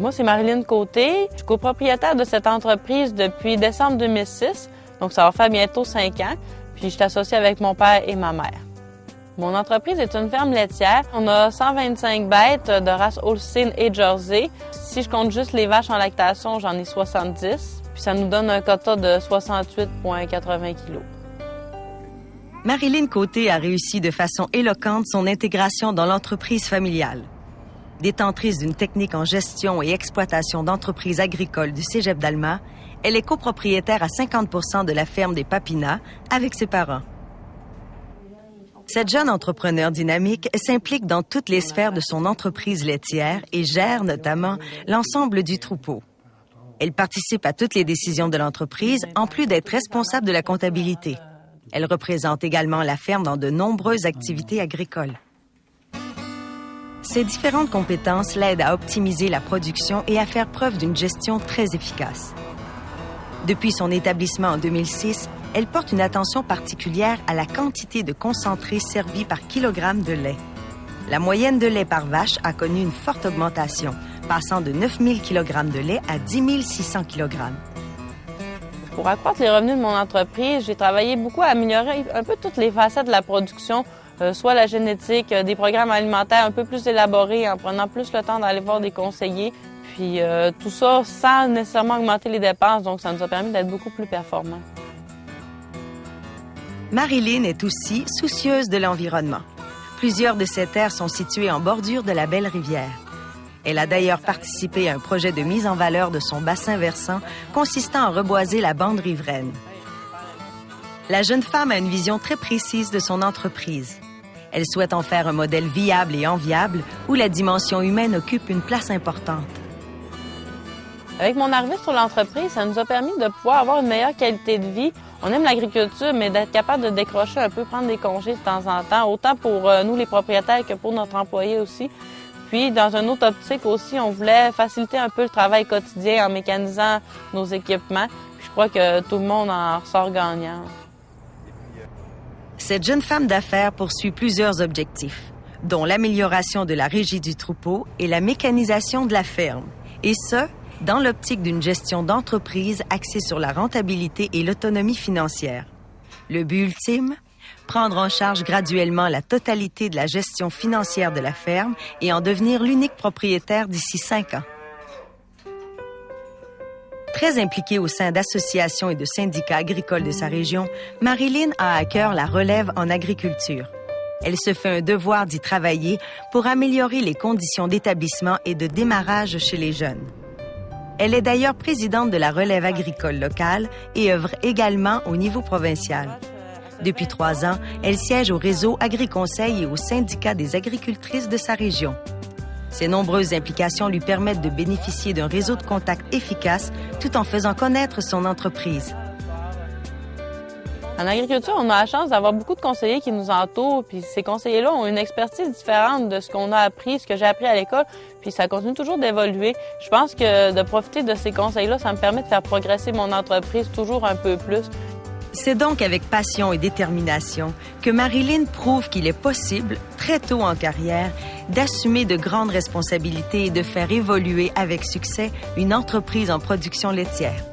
Moi, c'est Marilyn Côté. Je suis copropriétaire de cette entreprise depuis décembre 2006. Donc, ça va faire bientôt 5 ans. Puis, je suis associée avec mon père et ma mère. Mon entreprise est une ferme laitière. On a 125 bêtes de race Holstein et Jersey. Si je compte juste les vaches en lactation, j'en ai 70. Puis, ça nous donne un quota de 68,80 kg. Marilyn Côté a réussi de façon éloquente son intégration dans l'entreprise familiale. Détentrice d'une technique en gestion et exploitation d'entreprises agricoles du Cégep d'Alma, elle est copropriétaire à 50% de la ferme des Papinas avec ses parents. Cette jeune entrepreneur dynamique s'implique dans toutes les sphères de son entreprise laitière et gère notamment l'ensemble du troupeau. Elle participe à toutes les décisions de l'entreprise en plus d'être responsable de la comptabilité. Elle représente également la ferme dans de nombreuses activités agricoles. Ces différentes compétences l'aident à optimiser la production et à faire preuve d'une gestion très efficace. Depuis son établissement en 2006, elle porte une attention particulière à la quantité de concentré servi par kilogramme de lait. La moyenne de lait par vache a connu une forte augmentation, passant de 9 000 kg de lait à 10 600 kg. Pour accroître les revenus de mon entreprise, j'ai travaillé beaucoup à améliorer un peu toutes les facettes de la production, soit la génétique, des programmes alimentaires un peu plus élaborés en prenant plus le temps d'aller voir des conseillers. Puis tout ça sans nécessairement augmenter les dépenses, donc ça nous a permis d'être beaucoup plus performants. Marilyn est aussi soucieuse de l'environnement. Plusieurs de ses terres sont situées en bordure de la belle rivière. Elle a d'ailleurs participé à un projet de mise en valeur de son bassin versant consistant à reboiser la bande riveraine. La jeune femme a une vision très précise de son entreprise. Elle souhaite en faire un modèle viable et enviable où la dimension humaine occupe une place importante. Avec mon arrivée sur l'entreprise, ça nous a permis de pouvoir avoir une meilleure qualité de vie. On aime l'agriculture, mais d'être capable de décrocher un peu, prendre des congés de temps en temps, autant pour nous les propriétaires que pour notre employé aussi. Puis, dans une autre optique aussi, on voulait faciliter un peu le travail quotidien en mécanisant nos équipements. Puis je crois que tout le monde en ressort gagnant. Cette jeune femme d'affaires poursuit plusieurs objectifs, dont l'amélioration de la régie du troupeau et la mécanisation de la ferme. Et ce, dans l'optique d'une gestion d'entreprise axée sur la rentabilité et l'autonomie financière. Le but ultime? Prendre en charge graduellement la totalité de la gestion financière de la ferme et en devenir l'unique propriétaire d'ici 5 ans. Très impliquée au sein d'associations et de syndicats agricoles de sa région, Marilyn a à cœur la relève en agriculture. Elle se fait un devoir d'y travailler pour améliorer les conditions d'établissement et de démarrage chez les jeunes. Elle est d'ailleurs présidente de la relève agricole locale et œuvre également au niveau provincial. Depuis 3 ans, elle siège au réseau Agri-Conseil et au syndicat des agricultrices de sa région. Ses nombreuses implications lui permettent de bénéficier d'un réseau de contacts efficace tout en faisant connaître son entreprise. En agriculture, on a la chance d'avoir beaucoup de conseillers qui nous entourent, puis ces conseillers-là ont une expertise différente de ce qu'on a appris, ce que j'ai appris à l'école, puis ça continue toujours d'évoluer. Je pense que de profiter de ces conseils-là, ça me permet de faire progresser mon entreprise toujours un peu plus. C'est donc avec passion et détermination que Marilyn prouve qu'il est possible, très tôt en carrière, d'assumer de grandes responsabilités et de faire évoluer avec succès une entreprise en production laitière.